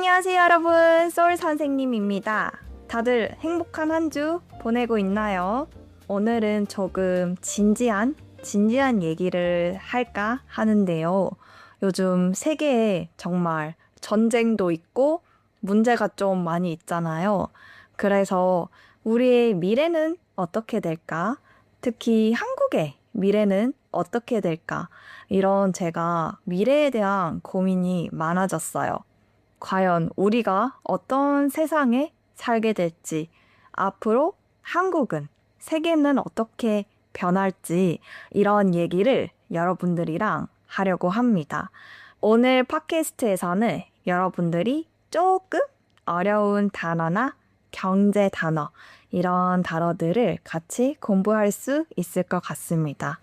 안녕하세요, 여러분. 소울 선생님입니다. 다들 행복한 한 주 보내고 있나요? 오늘은 조금 진지한 얘기를 할까 하는데요. 요즘 세계에 정말 전쟁도 있고 문제가 좀 많이 있잖아요. 그래서 우리의 미래는 어떻게 될까? 특히 한국의 미래는 어떻게 될까? 이런 제가 미래에 대한 고민이 많아졌어요. 과연 우리가 어떤 세상에 살게 될지, 앞으로 한국은, 세계는 어떻게 변할지, 이런 얘기를 여러분들이랑 하려고 합니다. 오늘 팟캐스트에서는 여러분들이 조금 어려운 단어나 경제 단어, 이런 단어들을 같이 공부할 수 있을 것 같습니다.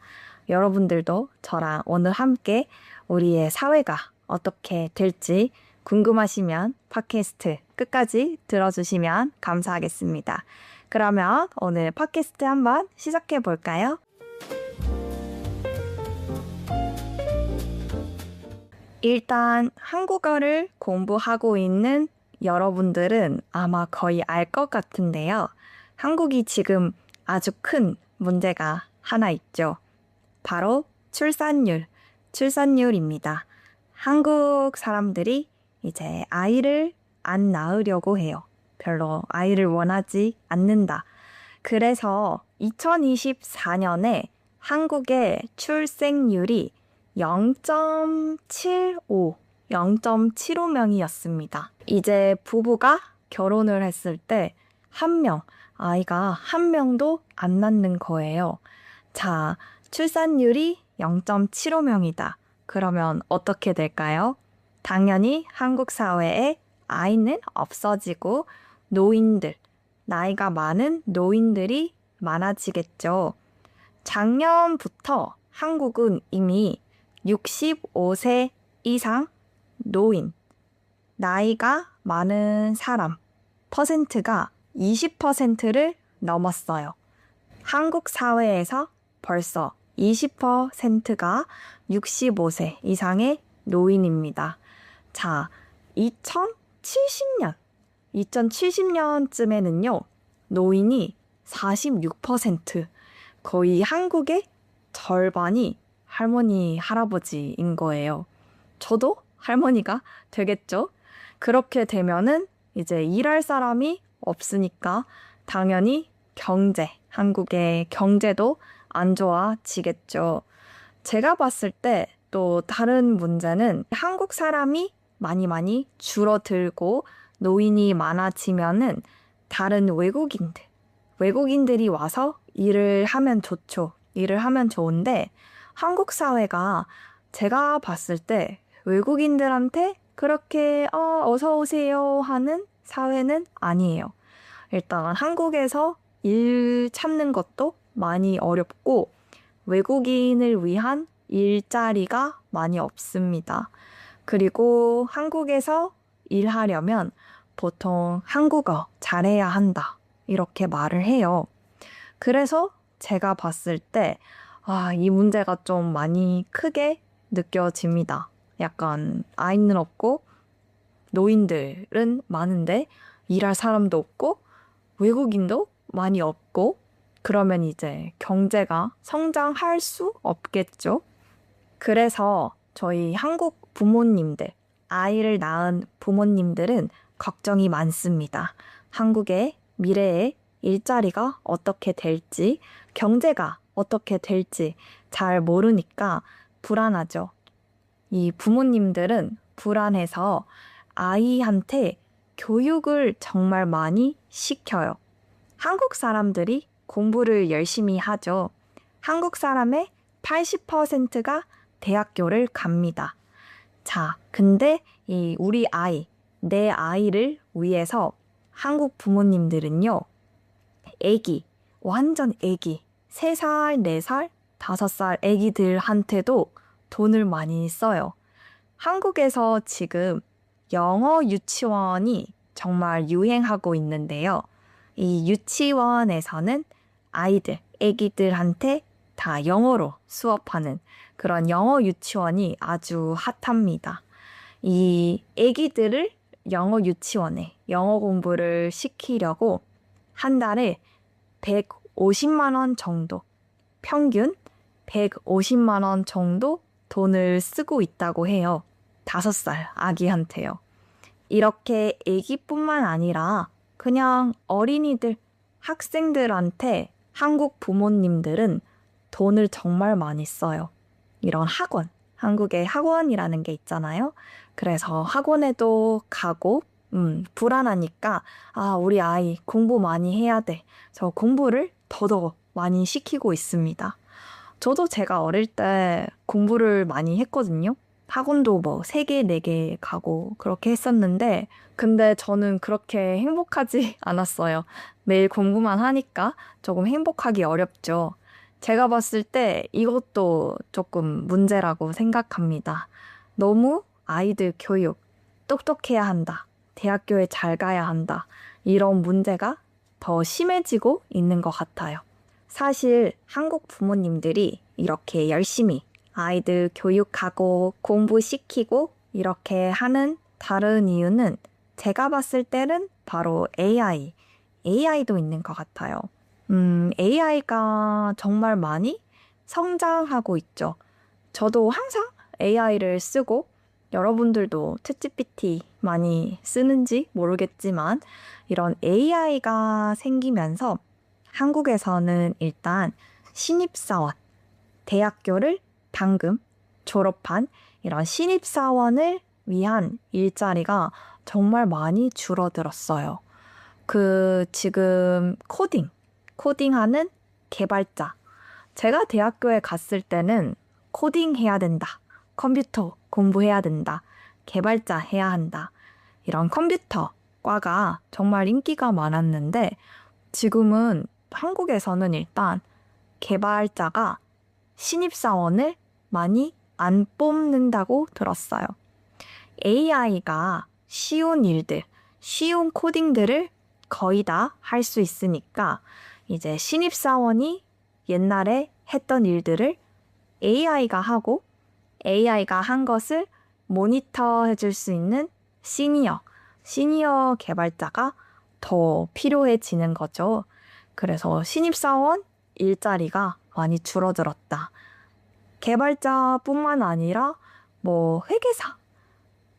여러분들도 저랑 오늘 함께 우리의 사회가 어떻게 될지 궁금하시면 팟캐스트 끝까지 들어주시면 감사하겠습니다. 그러면 오늘 팟캐스트 한번 시작해 볼까요? 일단 한국어를 공부하고 있는 여러분들은 아마 거의 알 것 같은데요. 한국이 지금 아주 큰 문제가 하나 있죠. 바로 출산율입니다. 한국 사람들이 이제 아이를 안 낳으려고 해요. 별로 아이를 원하지 않는다. 그래서 2024년에 한국의 출생률이 0.75명이었습니다. 이제 부부가 결혼을 했을 때 아이가 한 명도 안 낳는 거예요. 자, 출산율이 0.75명이다. 그러면 어떻게 될까요? 당연히 한국 사회에 아이는 없어지고 나이가 많은 노인들이 많아지겠죠. 작년부터 한국은 이미 65세 이상 나이가 많은 사람 퍼센트가 20%를 넘었어요. 한국 사회에서 벌써 20%가 65세 이상의 노인입니다. 자, 2070년쯤에는요, 노인이 46%, 거의 한국의 절반이 할머니, 할아버지인 거예요. 저도 할머니가 되겠죠? 그렇게 되면은 이제 일할 사람이 없으니까 당연히 한국의 경제도 안 좋아지겠죠. 제가 봤을 때 또 다른 문제는 한국 사람이 많이 줄어들고 노인이 많아지면은 다른 외국인들이 와서 일을 하면 좋죠. 일을 하면 좋은데 한국 사회가 제가 봤을 때 외국인들한테 그렇게 어서 오세요 하는 사회는 아니에요. 일단 한국에서 일 찾는 것도 많이 어렵고 외국인을 위한 일자리가 많이 없습니다. 그리고 한국에서 일하려면 보통 한국어 잘해야 한다. 이렇게 말을 해요. 그래서 제가 봤을 때 이 문제가 좀 많이 크게 느껴집니다. 약간 아이는 없고 노인들은 많은데 일할 사람도 없고 외국인도 많이 없고 그러면 이제 경제가 성장할 수 없겠죠. 그래서 저희 한국 부모님들, 아이를 낳은 부모님들은 걱정이 많습니다. 한국의 미래에 일자리가 어떻게 될지, 경제가 어떻게 될지 잘 모르니까 불안하죠. 이 부모님들은 불안해서 아이한테 교육을 정말 많이 시켜요. 한국 사람들이 공부를 열심히 하죠. 한국 사람의 80%가 대학교를 갑니다. 자, 근데 내 아이를 위해서 한국 부모님들은요, 완전 애기, 3살, 4살, 5살 애기들한테도 돈을 많이 써요. 한국에서 지금 영어 유치원이 정말 유행하고 있는데요. 이 유치원에서는 애기들한테 다 영어로 수업하는 그런 영어 유치원이 아주 핫합니다. 이 애기들을 영어 유치원에 영어 공부를 시키려고 한 달에 150만 원 정도, 평균 150만 원 정도 돈을 쓰고 있다고 해요. 5살 아기한테요. 이렇게 아기뿐만 아니라 그냥 어린이들, 학생들한테 한국 부모님들은 돈을 정말 많이 써요. 이런 학원, 한국에 학원이라는 게 있잖아요. 그래서 학원에도 가고, 불안하니까, 우리 아이 공부 많이 해야 돼. 저 공부를 더더 많이 시키고 있습니다. 저도 제가 어릴 때 공부를 많이 했거든요. 학원도 뭐 3개, 4개 가고 그렇게 했었는데, 근데 저는 그렇게 행복하지 않았어요. 매일 공부만 하니까 조금 행복하기 어렵죠. 제가 봤을 때 이것도 조금 문제라고 생각합니다. 너무 아이들 교육, 똑똑해야 한다. 대학교에 잘 가야 한다. 이런 문제가 더 심해지고 있는 것 같아요. 사실 한국 부모님들이 이렇게 열심히 아이들 교육하고 공부시키고 이렇게 하는 다른 이유는 제가 봤을 때는 바로 AI도 있는 것 같아요. AI가 정말 많이 성장하고 있죠. 저도 항상 AI를 쓰고 여러분들도 챗GPT 많이 쓰는지 모르겠지만 이런 AI가 생기면서 한국에서는 일단 신입사원, 대학교를 방금 졸업한 이런 신입사원을 위한 일자리가 정말 많이 줄어들었어요. 지금 코딩하는 개발자. 제가 대학교에 갔을 때는 코딩해야 된다. 컴퓨터 공부해야 된다. 개발자 해야 한다. 이런 컴퓨터 과가 정말 인기가 많았는데 지금은 한국에서는 일단 개발자가 신입사원을 많이 안 뽑는다고 들었어요. AI가 쉬운 일들, 쉬운 코딩들을 거의 다 할 수 있으니까 이제 신입사원이 옛날에 했던 일들을 AI가 하고 AI가 한 것을 모니터 해줄 수 있는 시니어 개발자가 더 필요해지는 거죠. 그래서 신입사원 일자리가 많이 줄어들었다. 개발자뿐만 아니라 회계사.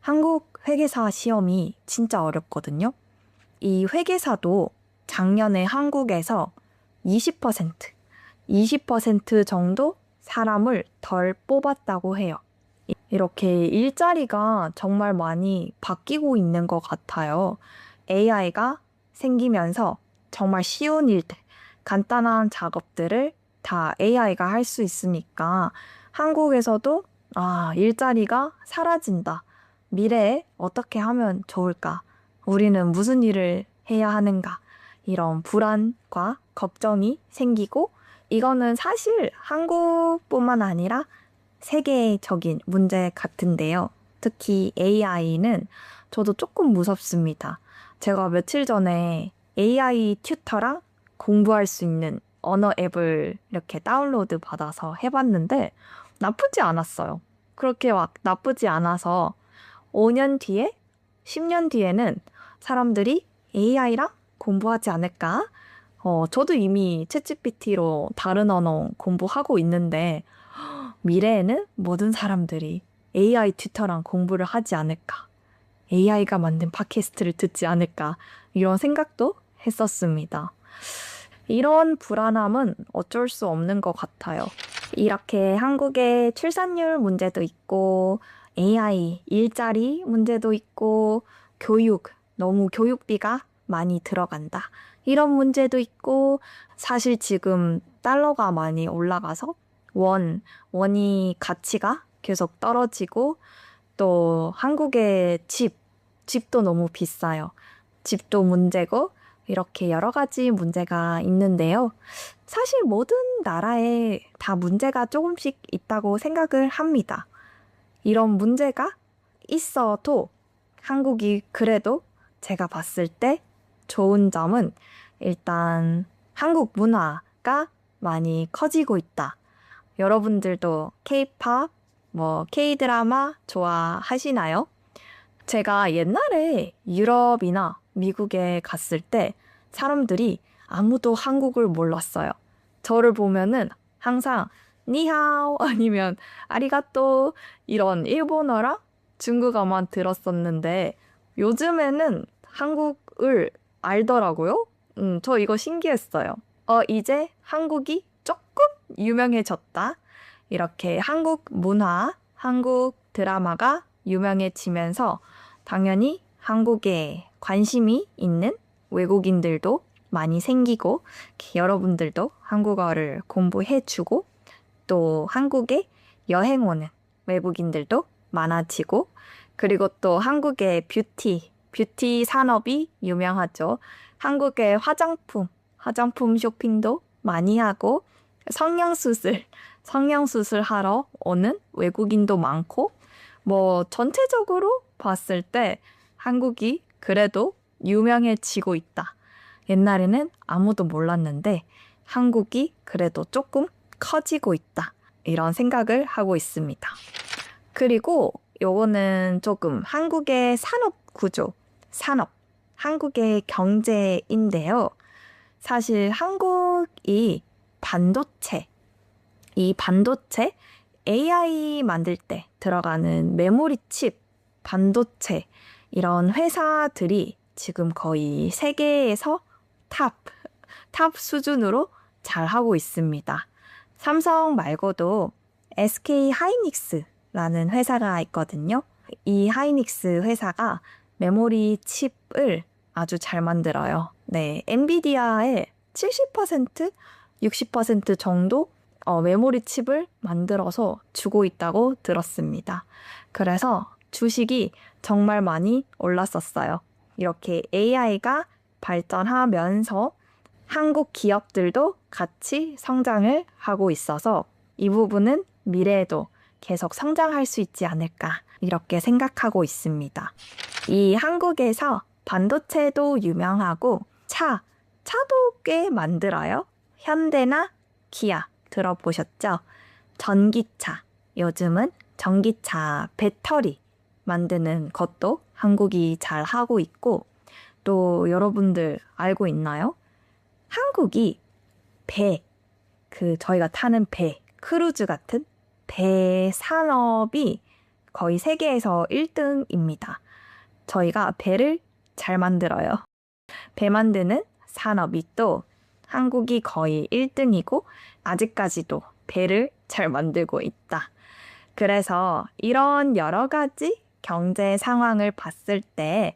한국 회계사 시험이 진짜 어렵거든요. 이 회계사도 작년에 한국에서 20% 정도 사람을 덜 뽑았다고 해요. 이렇게 일자리가 정말 많이 바뀌고 있는 것 같아요. AI가 생기면서 정말 쉬운 일들, 간단한 작업들을 다 AI가 할 수 있으니까 한국에서도 일자리가 사라진다. 미래에 어떻게 하면 좋을까? 우리는 무슨 일을 해야 하는가? 이런 불안과 걱정이 생기고 이거는 사실 한국뿐만 아니라 세계적인 문제 같은데요. 특히 AI는 저도 조금 무섭습니다. 제가 며칠 전에 AI 튜터랑 공부할 수 있는 언어 앱을 이렇게 다운로드 받아서 해봤는데 나쁘지 않았어요. 그렇게 막 나쁘지 않아서 5년 뒤에, 10년 뒤에는 사람들이 AI랑 공부하지 않을까? 저도 이미 챗GPT로 다른 언어 공부하고 있는데 미래에는 모든 사람들이 AI 튜터랑 공부를 하지 않을까? AI가 만든 팟캐스트를 듣지 않을까? 이런 생각도 했었습니다. 이런 불안함은 어쩔 수 없는 것 같아요. 이렇게 한국의 출산율 문제도 있고 AI 일자리 문제도 있고 너무 교육비가 많이 들어간다. 이런 문제도 있고 사실 지금 달러가 많이 올라가서 원이 가치가 계속 떨어지고 또 한국의 집도 너무 비싸요. 집도 문제고 이렇게 여러 가지 문제가 있는데요. 사실 모든 나라에 다 문제가 조금씩 있다고 생각을 합니다. 이런 문제가 있어도 한국이 그래도 제가 봤을 때 좋은 점은 일단 한국 문화가 많이 커지고 있다. 여러분들도 K-pop, K-드라마 좋아하시나요? 제가 옛날에 유럽이나 미국에 갔을 때 사람들이 아무도 한국을 몰랐어요. 저를 보면은 항상 니하오 아니면 아리가또 이런 일본어랑 중국어만 들었었는데 요즘에는 한국을 알더라고요. 저 이거 신기했어요. 이제 한국이 조금 유명해졌다. 이렇게 한국 문화, 한국 드라마가 유명해지면서 당연히 한국에 관심이 있는 외국인들도 많이 생기고 여러분들도 한국어를 공부해주고 또 한국에 여행 오는 외국인들도 많아지고 그리고 또 한국의 뷰티 산업이 유명하죠. 한국의 화장품 쇼핑도 많이 하고 성형수술 하러 오는 외국인도 많고 뭐 전체적으로 봤을 때 한국이 그래도 유명해지고 있다. 옛날에는 아무도 몰랐는데 한국이 그래도 조금 커지고 있다. 이런 생각을 하고 있습니다. 그리고 요거는 조금 한국의 산업 구조, 한국의 경제인데요. 사실 한국이 이 반도체 AI 만들 때 들어가는 메모리 칩, 반도체 이런 회사들이 지금 거의 세계에서 탑 수준으로 잘 하고 있습니다. 삼성 말고도 SK 하이닉스라는 회사가 있거든요. 이 하이닉스 회사가 메모리 칩을 아주 잘 만들어요. 네, 엔비디아의 70%, 60% 정도 메모리 칩을 만들어서 주고 있다고 들었습니다. 그래서 주식이 정말 많이 올랐었어요. 이렇게 AI가 발전하면서 한국 기업들도 같이 성장을 하고 있어서 이 부분은 미래에도 계속 성장할 수 있지 않을까 이렇게 생각하고 있습니다. 이 한국에서 반도체도 유명하고 차도 꽤 만들어요. 현대나 기아 들어보셨죠? 전기차, 요즘은 전기차 배터리 만드는 것도 한국이 잘 하고 있고 또 여러분들 알고 있나요? 한국이 저희가 타는 크루즈 같은 배 산업이 거의 세계에서 1등입니다. 저희가 배를 잘 만들어요. 배 만드는 산업이 또 한국이 거의 1등이고 아직까지도 배를 잘 만들고 있다. 그래서 이런 여러 가지 경제 상황을 봤을 때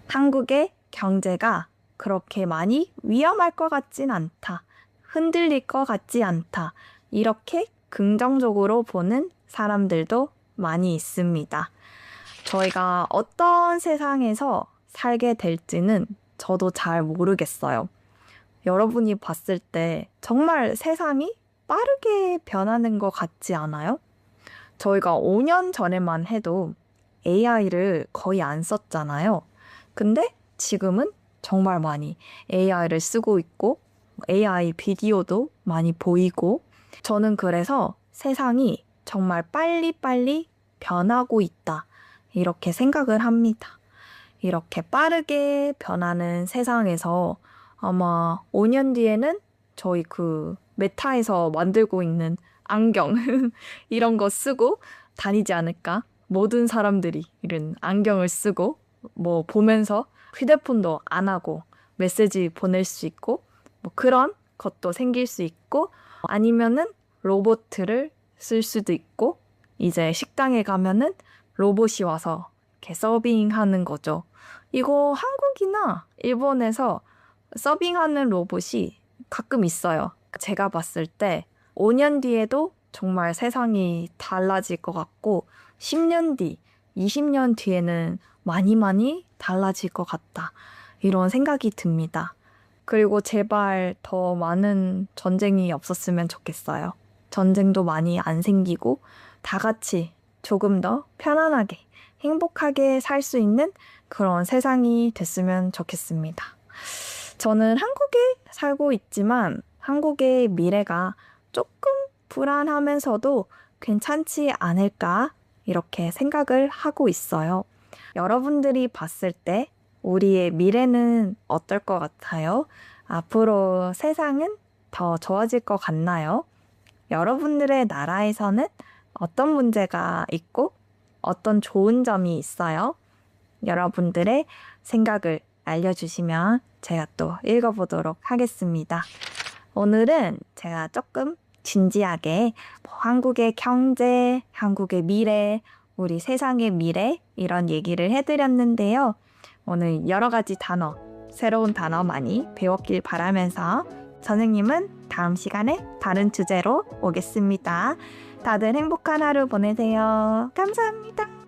한국의 경제가 그렇게 많이 위험할 것 같진 않다. 흔들릴 것 같지 않다. 이렇게 긍정적으로 보는 사람들도 많이 있습니다. 저희가 어떤 세상에서 살게 될지는 저도 잘 모르겠어요. 여러분이 봤을 때 정말 세상이 빠르게 변하는 것 같지 않아요? 저희가 5년 전에만 해도 AI를 거의 안 썼잖아요. 근데 지금은 정말 많이 AI를 쓰고 있고 AI 비디오도 많이 보이고 저는 그래서 세상이 정말 빨리빨리 변하고 있다. 이렇게 생각을 합니다. 이렇게 빠르게 변하는 세상에서 아마 5년 뒤에는 저희 메타에서 만들고 있는 안경 이런 거 쓰고 다니지 않을까? 모든 사람들이 이런 안경을 쓰고 뭐 보면서 휴대폰도 안 하고 메시지 보낼 수 있고 뭐 그런 것도 생길 수 있고 아니면은 로봇을 쓸 수도 있고 이제 식당에 가면은 로봇이 와서 이렇게 서빙하는 거죠. 이거 한국이나 일본에서 서빙하는 로봇이 가끔 있어요. 제가 봤을 때 5년 뒤에도 정말 세상이 달라질 것 같고 10년 뒤, 20년 뒤에는 많이 달라질 것 같다. 이런 생각이 듭니다. 그리고 제발 더 많은 전쟁이 없었으면 좋겠어요. 전쟁도 많이 안 생기고 다 같이 조금 더 편안하게 행복하게 살 수 있는 그런 세상이 됐으면 좋겠습니다. 저는 한국에 살고 있지만 한국의 미래가 조금 불안하면서도 괜찮지 않을까 이렇게 생각을 하고 있어요. 여러분들이 봤을 때 우리의 미래는 어떨 것 같아요? 앞으로 세상은 더 좋아질 것 같나요? 여러분들의 나라에서는 어떤 문제가 있고 어떤 좋은 점이 있어요? 여러분들의 생각을 알려주시면 제가 또 읽어보도록 하겠습니다. 오늘은 제가 조금 진지하게 한국의 경제, 한국의 미래, 우리 세상의 미래 이런 얘기를 해드렸는데요. 오늘 여러 가지 단어, 새로운 단어 많이 배웠길 바라면서 선생님은 다음 시간에 다른 주제로 오겠습니다. 다들 행복한 하루 보내세요. 감사합니다.